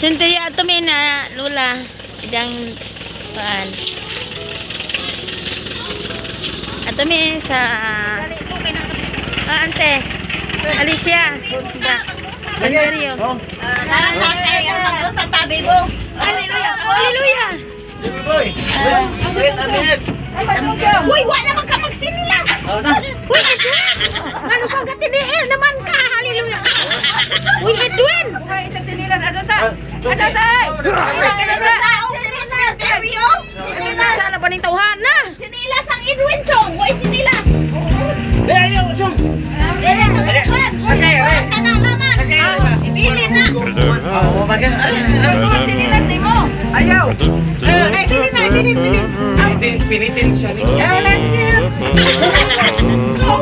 Sentaya ato may na lula. Jang paan. Ato may sa ante. Alicia. Sandario. Sa tabi mo. Hallelujah. Hallelujah. Wait a minute. Uy, wala naman ka magsinilas. Uy, Edwin! Ano kang katiniil naman ka? Hallelujah! Uy, Edwin! Uy, isang sinilas. Adasa. Adasa. Seryo? Sana pa ning tauhan na? Sinilas ang Edwin, Chong. Uy, sinilas. Ayaw, Chong. Ibili na. Oh, bakit? Sinilas ni mo. Ayaw. Ay, bilin. Pinitin siya ni.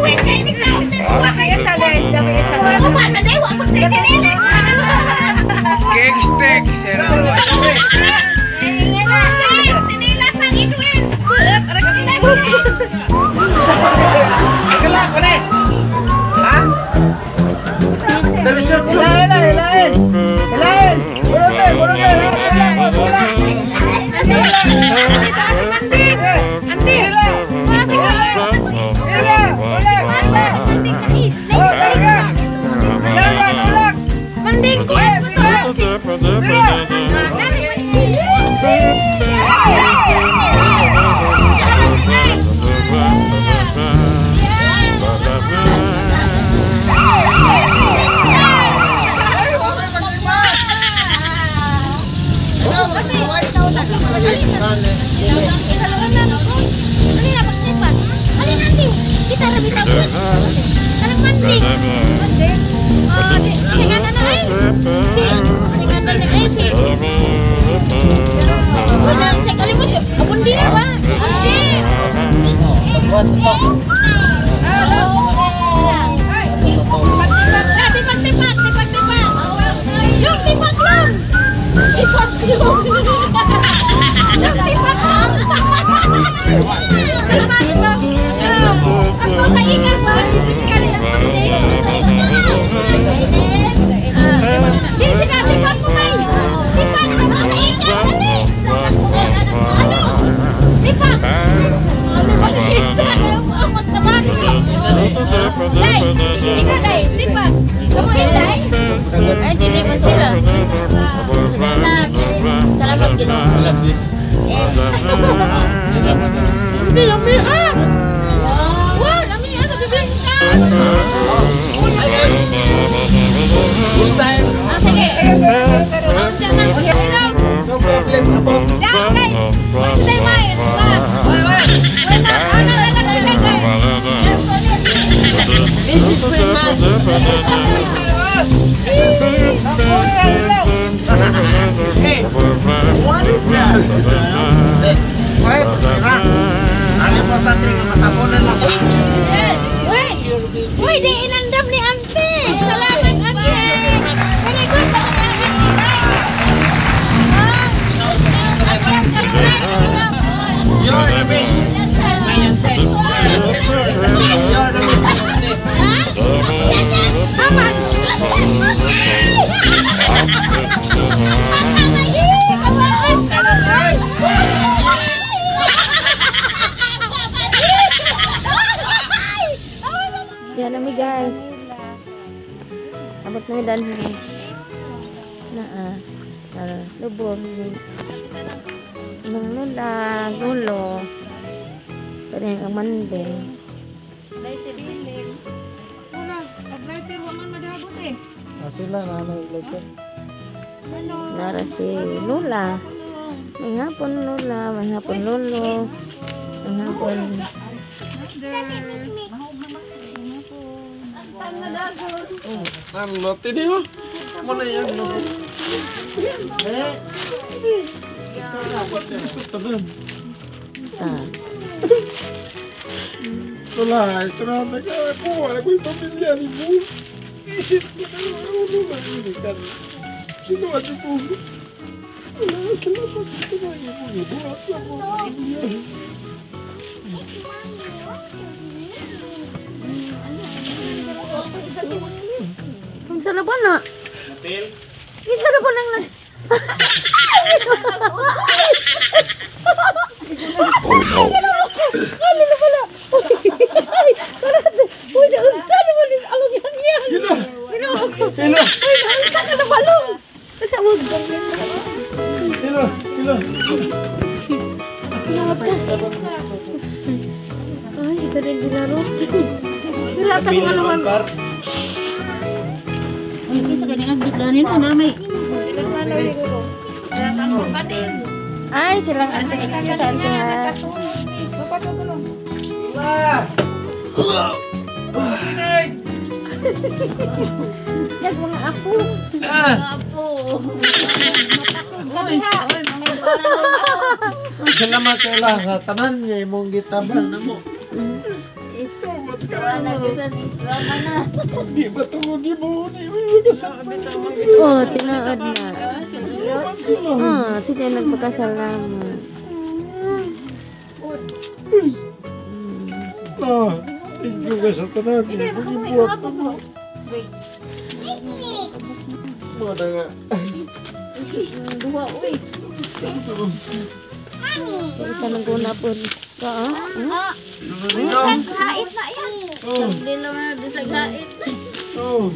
Wait, kayo ni Krause mo. Kaya sa guys, dami isa. Ano ba na day? Wag mo sinilas. Cake stick. Sinilas ang Edwin. Kala, kone. Ha? Dali siya. Hilahin. Hey, what is that? Ang importante nga matapunan lang. Uy, di inandam ni Ante. Salamat, Ante. Very good. You're the best. You're the best. Aman. Yan na mi guys. Abot na dan ni. Lubog ni. Nula, gulo. Pero ang manding. Sila na may ilagan. Nara si Lula. May hapon Lula, may hapon Lolo. May hapon Ang lote niyo. Mana yan? Itulah, itulah mereka aku pamilya ni Bu. Isip ko na ano ba ini kan. Sino ato po? Wala salamat ito na yung buhat lang mo. Ang sarap na. Isa na po nang Oh no. Ano na pala? Ay, karate. Uy, naunsan naman yung along yan yan. Hila. Pero, Hila. uy, naunsan ka na balong. Kasi awag ka yan. Hila. Hila. Ay, ito din ginarot. Nirata ko aluhan. Ay, isa ka nilang dudlanin mo na may. Ay, silang ante sa ante ha. Yan mga ako. Salamat sa ilang sa tanan niya imong gitabang na mo. Di ba tungod mo? Di ba kasama? Oh, tinood na. Oh, sila nagpakasalamat. Ah, thank you ka sa tanan niya. Pag-ibuhat na mo. Mana nga. Duha, uy. Isa nang guna po. Oo. Hait na yan. Oh, Hindi lang na disagait. oh.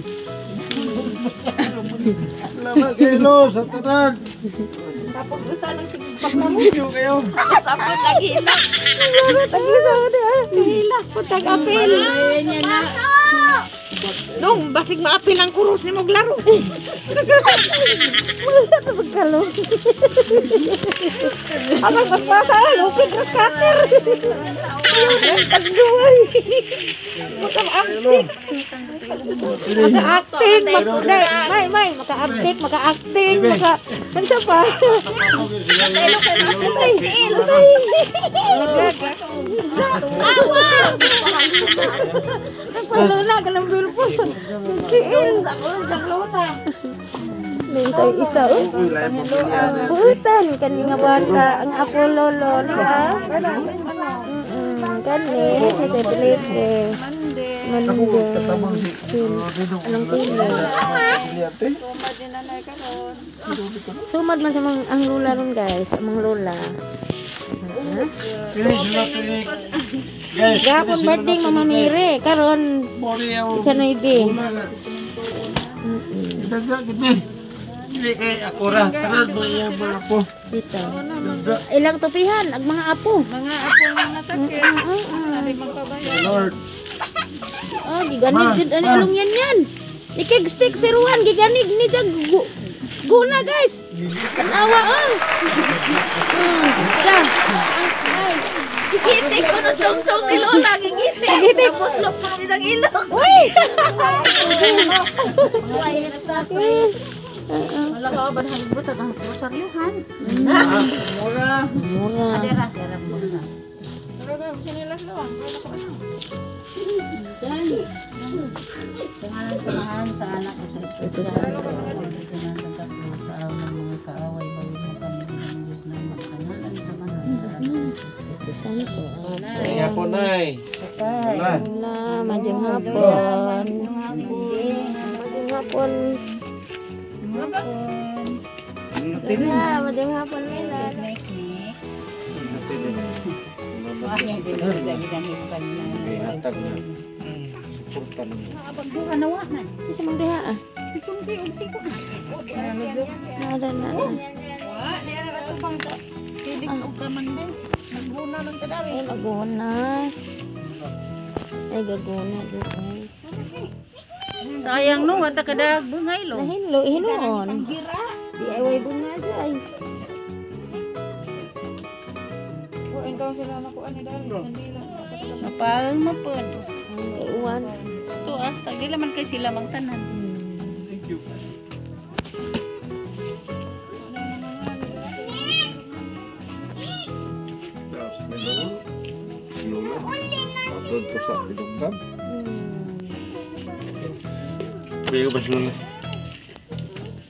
Salamat kayo sa tanan. Tapos usa lang sigpag Thank you kayo. Sapot lagi ilang. Tag-isa ko na. Hila. Putag-apil. Yan na. Dong, basig maapil ang kurus ni Moglaro. Wala na magkalo. Amal paspasa, lupit na scatter. Tagduway. Maka-acting. Maka-acting. May. Maka-acting. Maka-acting. Maka... pa? Ilo kay Matilay. Ilo. Nagpaluna ka ng bilpo. Tiil. Nintay isa. Buutan. Kani nga bata. Ang ako lolo. Kani. Si Tetelete. Mande. Anong pili? Sumad man sa mga ang lula ron guys. Ang lula. Guys, Gapon birthday Mama Mire. Karon. Sa Noibe. Hindi kay ako ra. Tanan mo yung mga po. Dito. Ilang tupihan. Ang mga apo. Mga apo nga nasakit. Ari magpabayan. Lord. Oh, giganig jud ani along yan. Ikig stick si Ruan giganig ni jag guna guys. Kanawa oh. Ay. Gigitik ko na song-song ni Lola. Gigitik. Tapos lok pa nitang ilong. Uy. Wala ka ba nang buta ang saryuhan? Mura. Dera muna. Samahan sa anak ko sa Espiritu Santo. Sa mga kaaway, bawin mo kami ng Diyos na magkanalan sa mga Espiritu Santo. Kaya po, Nay. Wala. Wala, madyang hapon. Madyang hapon. Wala, madyang hapon nila. Hatag na. Suporta na mo. Pagbuka na wak na. Isa mong diha ah. Sumpi og siko. Nada na. Wa, dera ato pang to. Sidik og kaman din. Nagbuna lang ta daw. Ay, gaguna. Ay, gaguna. Sayang no, wata kadag bungay lo. Nahinlo, hinuon. DIY bunga dyan. Mapang mapod. Ay, uwan. Ito tagdi laman kay sila mang tanan. Thank you. Lola. Patod ko sa ilonggan. Bego ba Lola?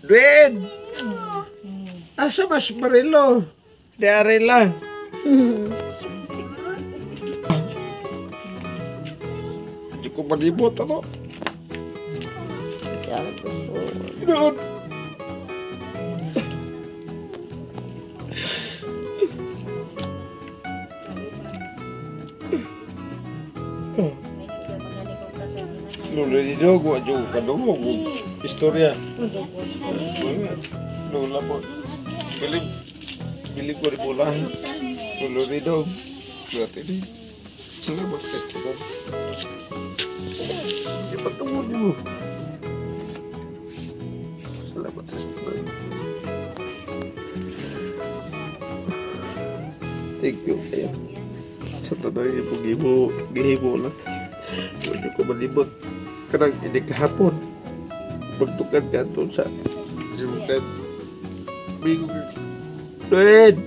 Dwayne! Asa mas Marilo? Di ari lang. Di ko malibot ano? Diyan ko so. Inoon. Lolo di dog, gua juga kadung istorya. Lolo po. Bili ko di pulang. Lolo di dog. Berarti ini selamat festival. Cepat tunggu dulu. Selamat festival. Thank you kayo. Sa tanong yung gihimo lang. Huwag ko malibot. Karang hindi kahapon. Magtukad ka ito sa yung kan. Bingung. Tuwid!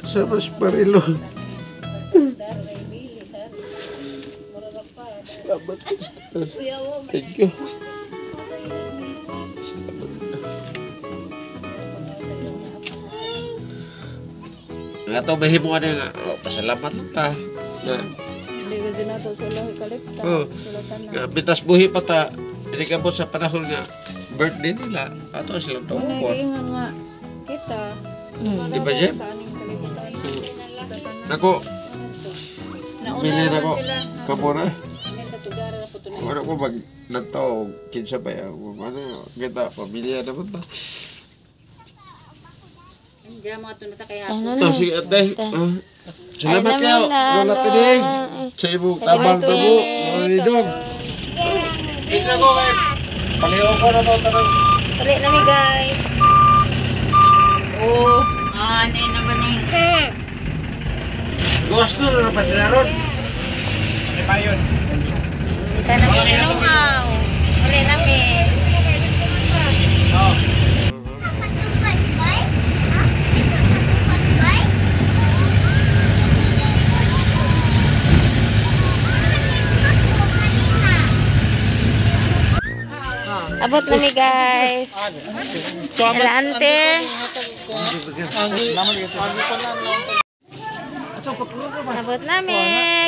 Sa mas parilo. Selamat Kristus. Thank you. Nga to mahimo ano nga. Pasalamat lang ta. Hindi ko din nato sila ikalipta. Oh. Nga bitas buhi pa ta. Hindi ka po sa panahon nga birthday nila. Ato silang Kung tawag. nag-iingan nga kita. Di ba, Jem? Ako, bilhin ako. Kamura. Ano ko mag nagtao, kinsa ba yan? Ano, kita, pamilya naman ta. Diyan mo ito nata kaya. Oh, sige, ate. Salamat kayo. Lola Tining. Sa ibong tabang tabo. Maridong. Ito ko kayo. Paliho ko na to. Dali na mi guys. Oh, ano naman eh. Gawas ko na pa sila ron. Ano pa yun? Kita na mi inuhaw. Uli na mi. Abot na mi guys. Alante. Abot na mi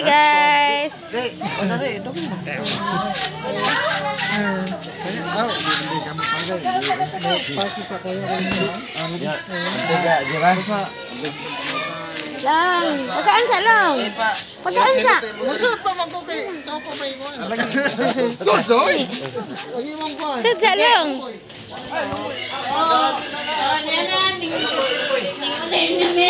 guys. Lang. Pagkaan sa lang. Pagkaan sa. Sud sa lang. Uli na mi.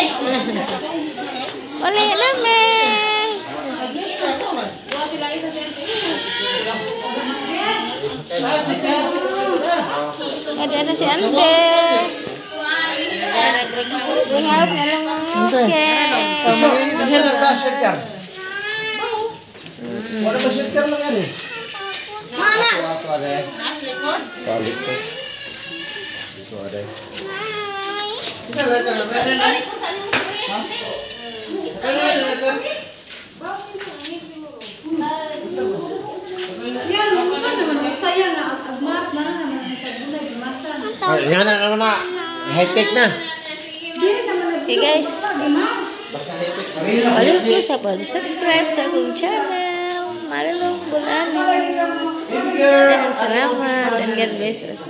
Ada si Ante. Tinggal na lang ang okay. Wala ba shooter lang yan eh? Mana? Balik ko. Dito ada. Yan na naman na. High-tech na. Okay guys. Basta high-tech. Wala po sa pag-subscribe sa akong channel. Marunong bulanin. Dan salamat and God bless us.